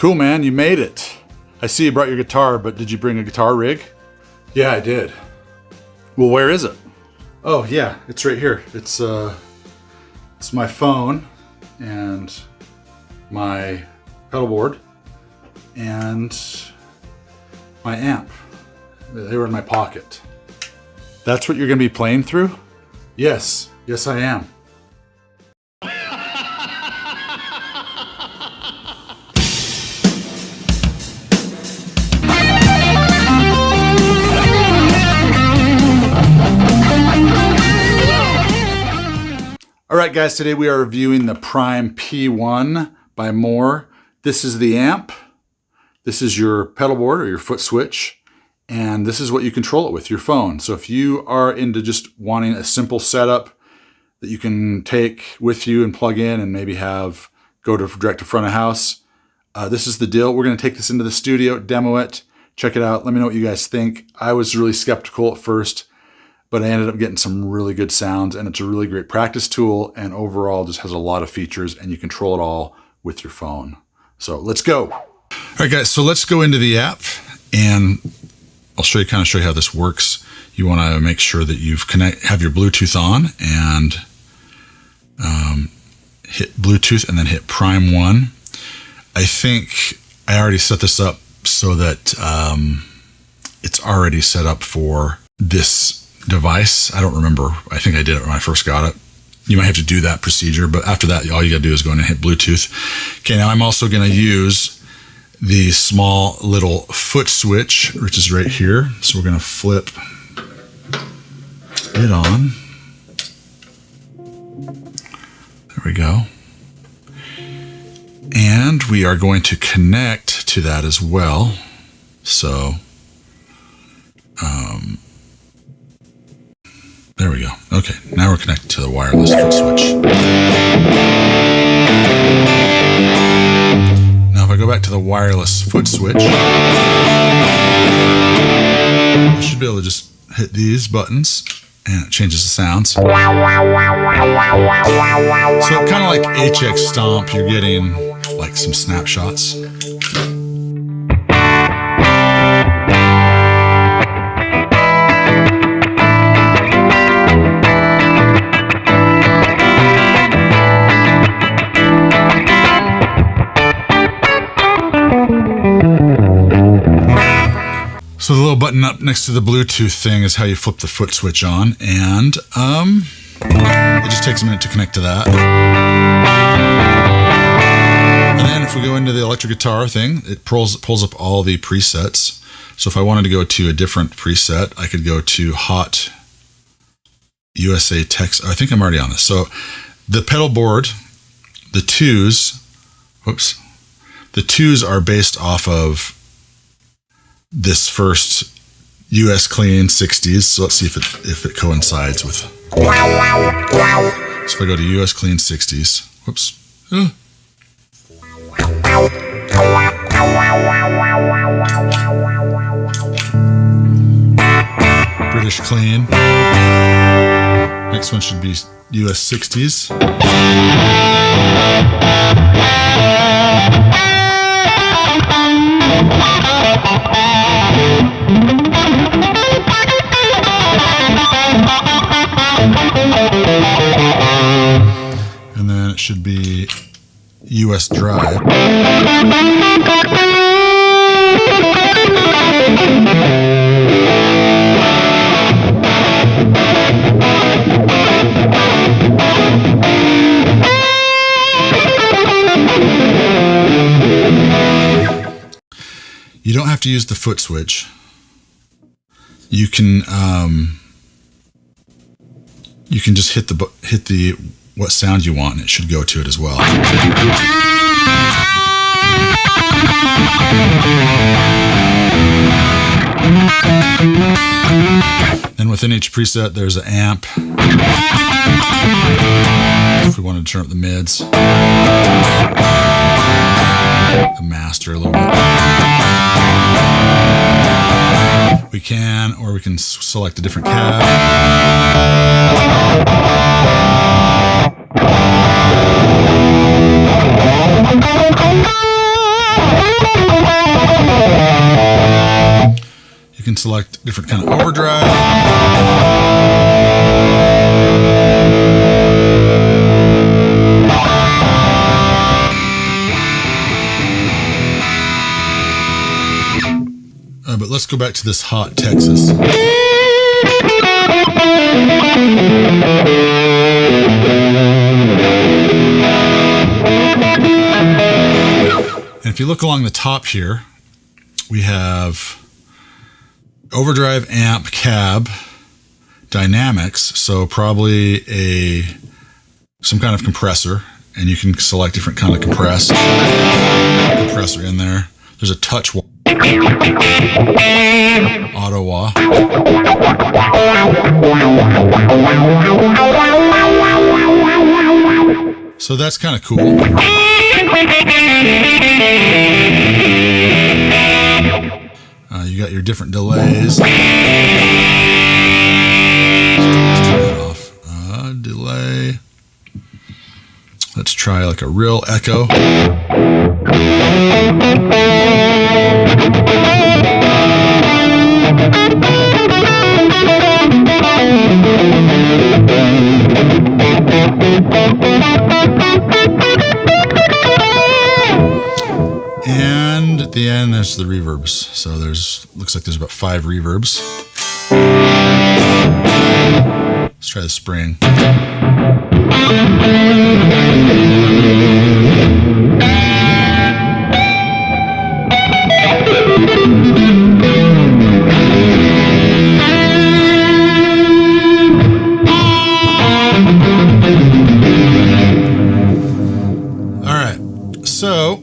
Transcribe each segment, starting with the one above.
Cool, man, you made it. I see you brought your guitar, but did you bring a guitar rig? Yeah, I did. Well, where is it? Oh yeah, it's right here. It's my phone and my pedal board and my amp. They were in my pocket. That's what you're gonna be playing through? Yes, I am. All right, guys, today we are reviewing the Prime P1 by Mooer. This is the amp. This is your pedal board or your foot switch. And this is what you control it with, your phone. So if you are into just wanting a simple setup that you can take with you and plug in and maybe have go to direct to front of house, this is the deal. We're going to take this into the studio, demo it, check it out. Let me know what you guys think. I was really skeptical at first, but I ended up getting some really good sounds, and it's a really great practice tool, and overall just has a lot of features, and you control it all with your phone. So let's go. All right, guys, so let's go into the app, and I'll show you how this works. You want to make sure that you've have your Bluetooth on, and hit Bluetooth, and then hit Prime 1. I think I already set this up so that it's already set up for this device. I don't remember. I think I did it when I first got it. You might have to do that procedure, but after that, all you got to do is go in and hit Bluetooth. Okay, now I'm also going to use the small little foot switch, which is right here. So we're going to flip it on. There we go. And we are going to connect to that as well. So, there we go. Okay, now we're connected to the wireless foot switch. Now if I go back to the wireless foot switch, I should be able to just hit these buttons and it changes the sounds. So kind of like HX Stomp, you're getting like some snapshots. So the little button up next to the Bluetooth thing is how you flip the foot switch on, and it just takes a minute to connect to that. And then if we go into the electric guitar thing, it pulls up all the presets. So if I wanted to go to a different preset, I could go to Hot USA Text. I think I'm already on this. So the pedal board, the twos are based off of this first US Clean 60s. So let's see if it coincides with. So if I go to US Clean 60s, whoops. British Clean. Next one should be US 60s. And then it should be US Drive. You don't have to use the foot switch. You can just hit the what sound you want, and it should go to it as well. And within each preset, there's an amp. If we wanted to turn up the mids, the master a little bit. We can, or we can select a different cab. select different kind of overdrive. But let's go back to this hot Texas. And if you look along the top here, we have overdrive, amp, cab, dynamics. So probably some kind of compressor, and you can select different kind of compressor in there. There's a touch wah, auto wah. So that's kind of cool. You got your different delays. Let's turn that off. Delay. Let's try like a real echo. And at the end, there's the reverbs. So looks like there's about 5 reverbs. Let's try the spring. All right, so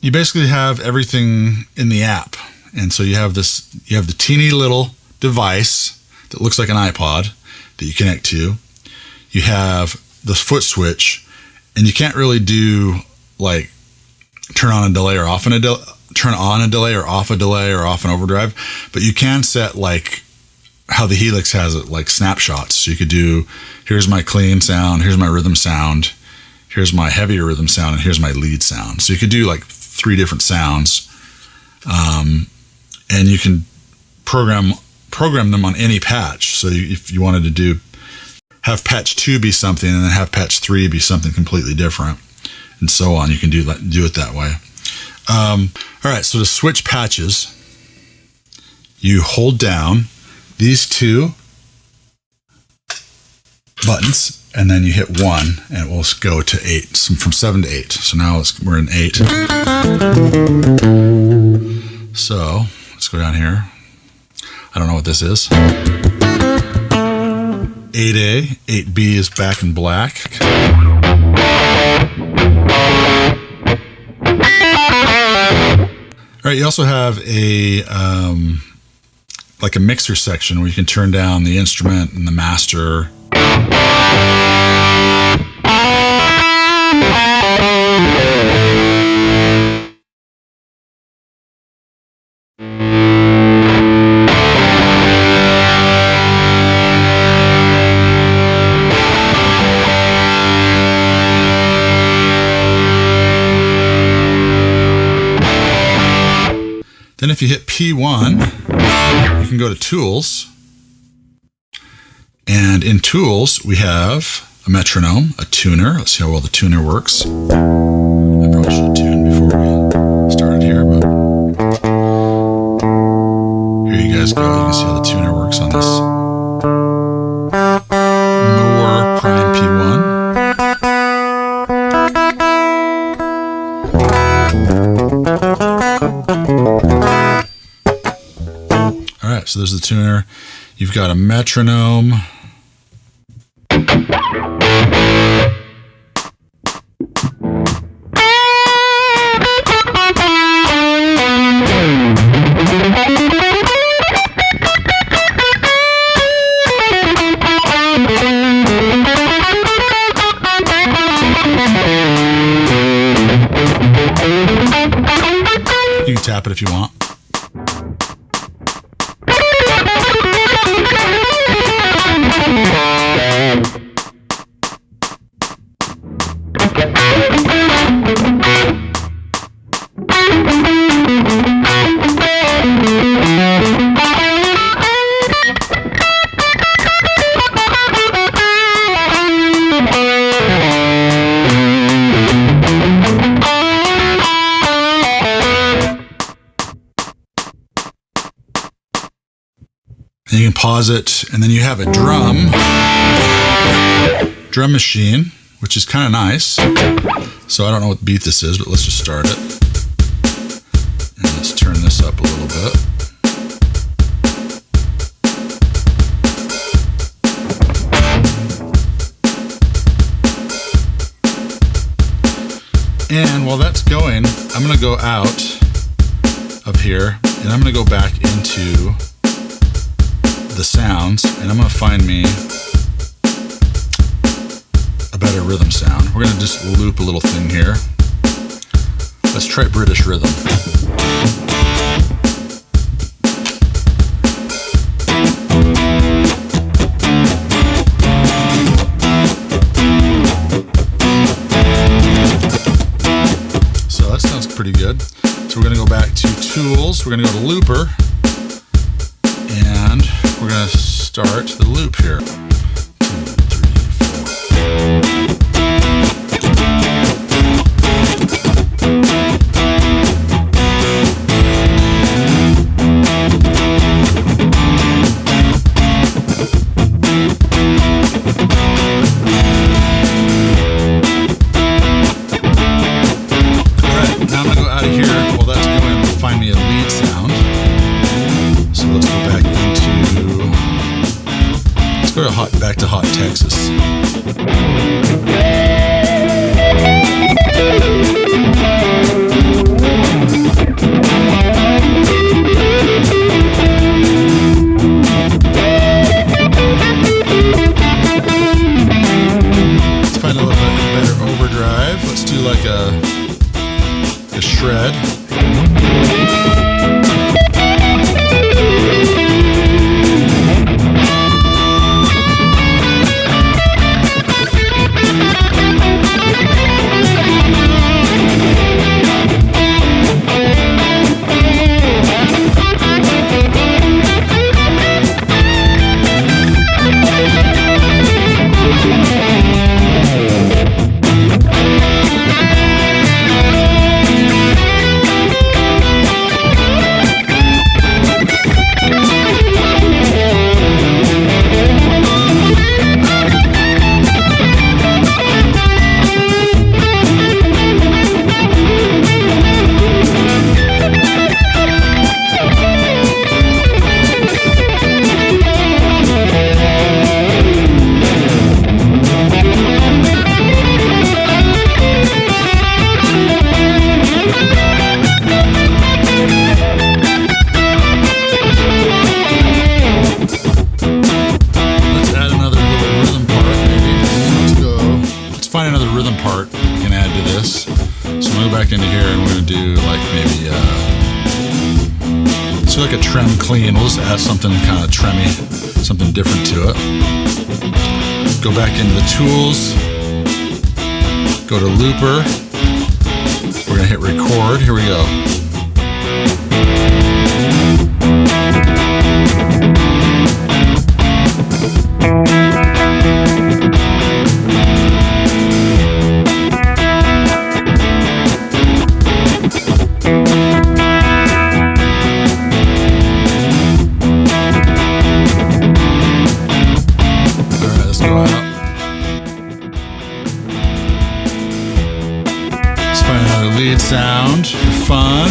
you basically have everything in the app. And so you have the teeny little device that looks like an iPod that you connect to. You have the foot switch, and you can't really do like turn on a delay or off turn on a delay or off a delay or off an overdrive, but you can set like how the Helix has it, like snapshots. So you could do, here's my clean sound, here's my rhythm sound, here's my heavier rhythm sound, and here's my lead sound. So you could do like 3 different sounds, and you can program them on any patch. So if you wanted to have patch 2 be something and then have patch 3 be something completely different, and so on, you can do it that way. All right, so to switch patches, you hold down these 2 buttons, and then you hit 1, and it will go to 8, from 7 to 8. So now we're in 8. So let's go down here. I don't know what this is. 8A, 8B is back in black. All right, you also have like a mixer section where you can turn down the instrument and the master. Then if you hit P1, you can go to Tools. And in Tools, we have a metronome, a tuner. Let's see how well the tuner works. I probably should have tuned before we started here, but here you guys go. You can see how the tuner works on this Mooer Prime P1. All right, so there's the tuner. You've got a metronome. You can tap it if you want. pause it, and then you have a drum machine, which is kind of nice. So I don't know what beat this is, but let's just start it. And let's turn this up a little bit. And while that's going, I'm going to go out of here and I'm going to go back into the sounds and I'm going to find me a better rhythm sound. We're going to just loop a little thing here. Let's try British rhythm. So that sounds pretty good. So we're going to go back to Tools. We're going to go to Looper. And we're going to start the loop here. 2, 3, 4. Back to Hot Texas. Let's find a little bit better overdrive. Let's do like a shred. Find another rhythm part we can add to this. So I'm gonna go back into here and we're gonna do like maybe let's do like a trem clean. We'll just add something kind of tremmy, something different to it. Go back into the Tools, go to Looper. We're gonna hit record. Here we go. Lead sound for fun.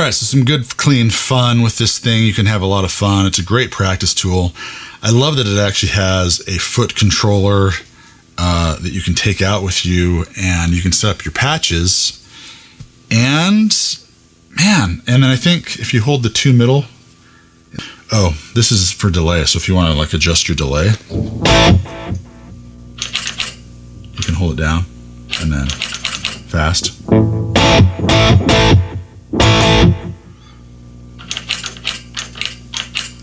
right, so some good, clean fun with this thing. You can have a lot of fun. It's a great practice tool. I love that it actually has a foot controller that you can take out with you, and you can set up your patches. And man, and then I think if you hold the two middle, oh, this is for delay. So if you want to like adjust your delay, you can hold it down and then fast.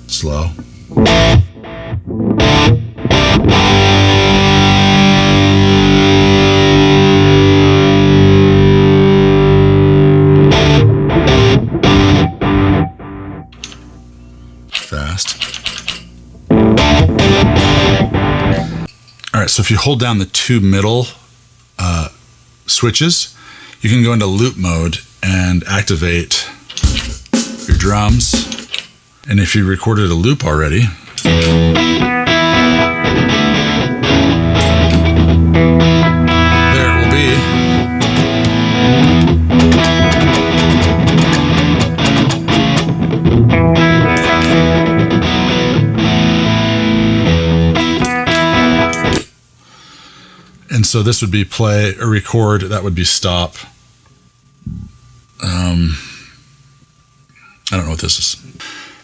Slow. Fast. All right, so if you hold down the two middle switches, you can go into loop mode and activate your drums. And if you recorded a loop already, there it will be. And so this would be play or record, that would be stop. I don't know what this is.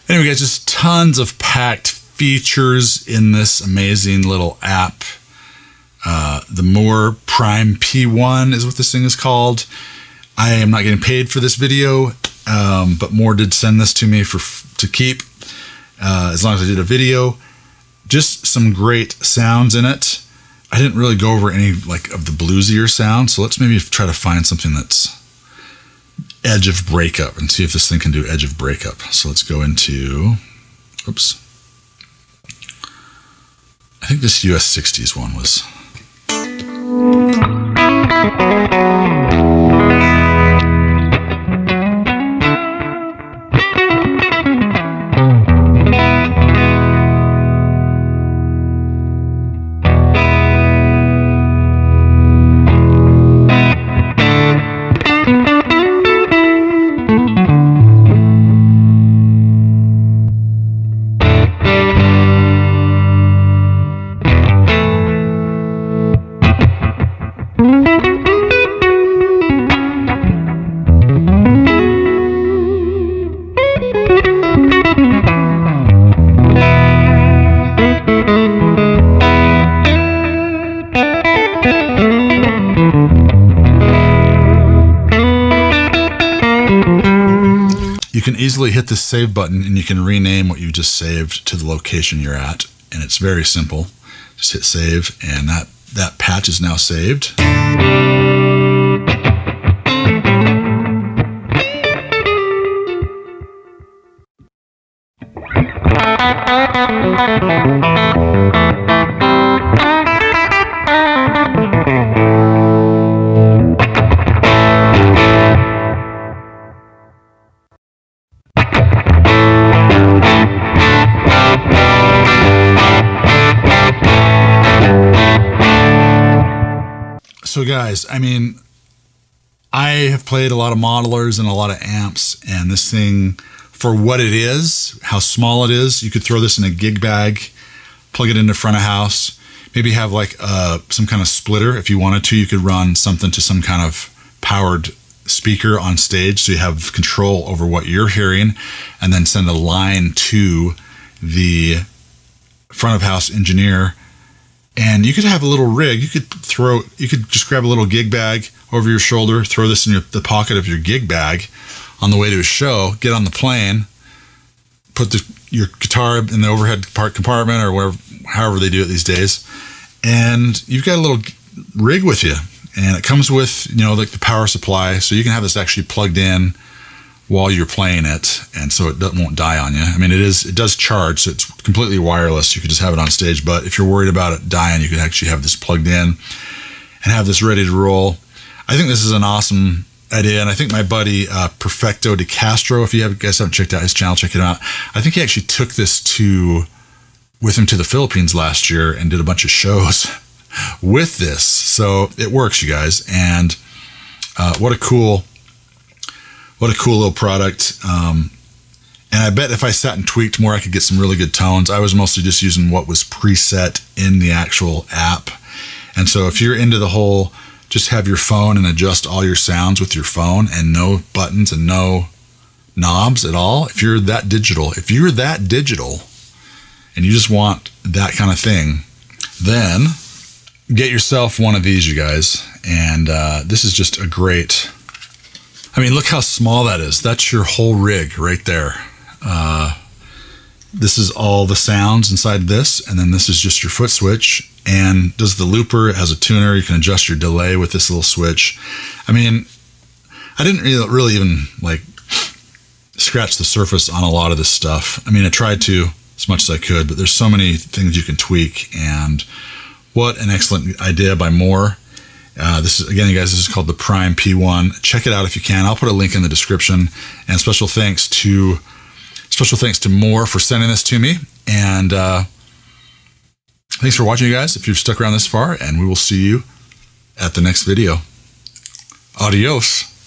Anyway, guys, just tons of packed features in this amazing little app. The Mooer Prime P1 is what this thing is called. I am not getting paid for this video, but Mooer did send this to me to keep as long as I did a video. Just some great sounds in it. I didn't really go over any like of the bluesier sounds, so let's maybe try to find something that's edge of breakup and see if this thing can do edge of breakup. So let's go into, oops. I think this US 60s one was. You can easily hit the save button and you can rename what you just saved to the location you're at. And it's very simple. Just hit save and that patch is now saved. So guys, I mean, I have played a lot of modelers and a lot of amps, and this thing, for what it is, how small it is, you could throw this in a gig bag, plug it into front of house, maybe have like some kind of splitter. If you wanted to, you could run something to some kind of powered speaker on stage so you have control over what you're hearing, and then send a line to the front of house engineer. And you could have a little rig. You could just grab a little gig bag over your shoulder, throw this in the pocket of your gig bag on the way to a show, get on the plane, put your guitar in the overhead compartment or wherever, however they do it these days, and you've got a little rig with you. And it comes with, like the power supply, so you can have this actually plugged in while you're playing it, and so it won't die on you. I mean, it does charge, so it's completely wireless. You could just have it on stage, but if you're worried about it dying, you could actually have this plugged in and have this ready to roll. I think this is an awesome idea, and I think my buddy Perfecto de Castro, if you guys haven't checked out his channel, check it out. I think he actually took this with him to the Philippines last year and did a bunch of shows with this. So it works, you guys, and what a cool What a cool little product. And I bet if I sat and tweaked more, I could get some really good tones. I was mostly just using what was preset in the actual app. And so if you're into the whole, just have your phone and adjust all your sounds with your phone and no buttons and no knobs at all. If you're that digital and you just want that kind of thing, then get yourself one of these, you guys. And this is just a great, I mean, look how small that is. That's your whole rig right there. This is all the sounds inside this, and then this is just your foot switch, and does the looper. It has a tuner. You can adjust your delay with this little switch. I mean, I didn't really even like scratch the surface on a lot of this stuff. I mean, I tried to as much as I could, but there's so many things you can tweak, and what an excellent idea by Mooer. This is, again, you guys, this is called the Prime P1. Check it out if you can. I'll put a link in the description. And special thanks to Mooer for sending this to me. And thanks for watching, you guys, if you've stuck around this far. And we will see you at the next video. Adios.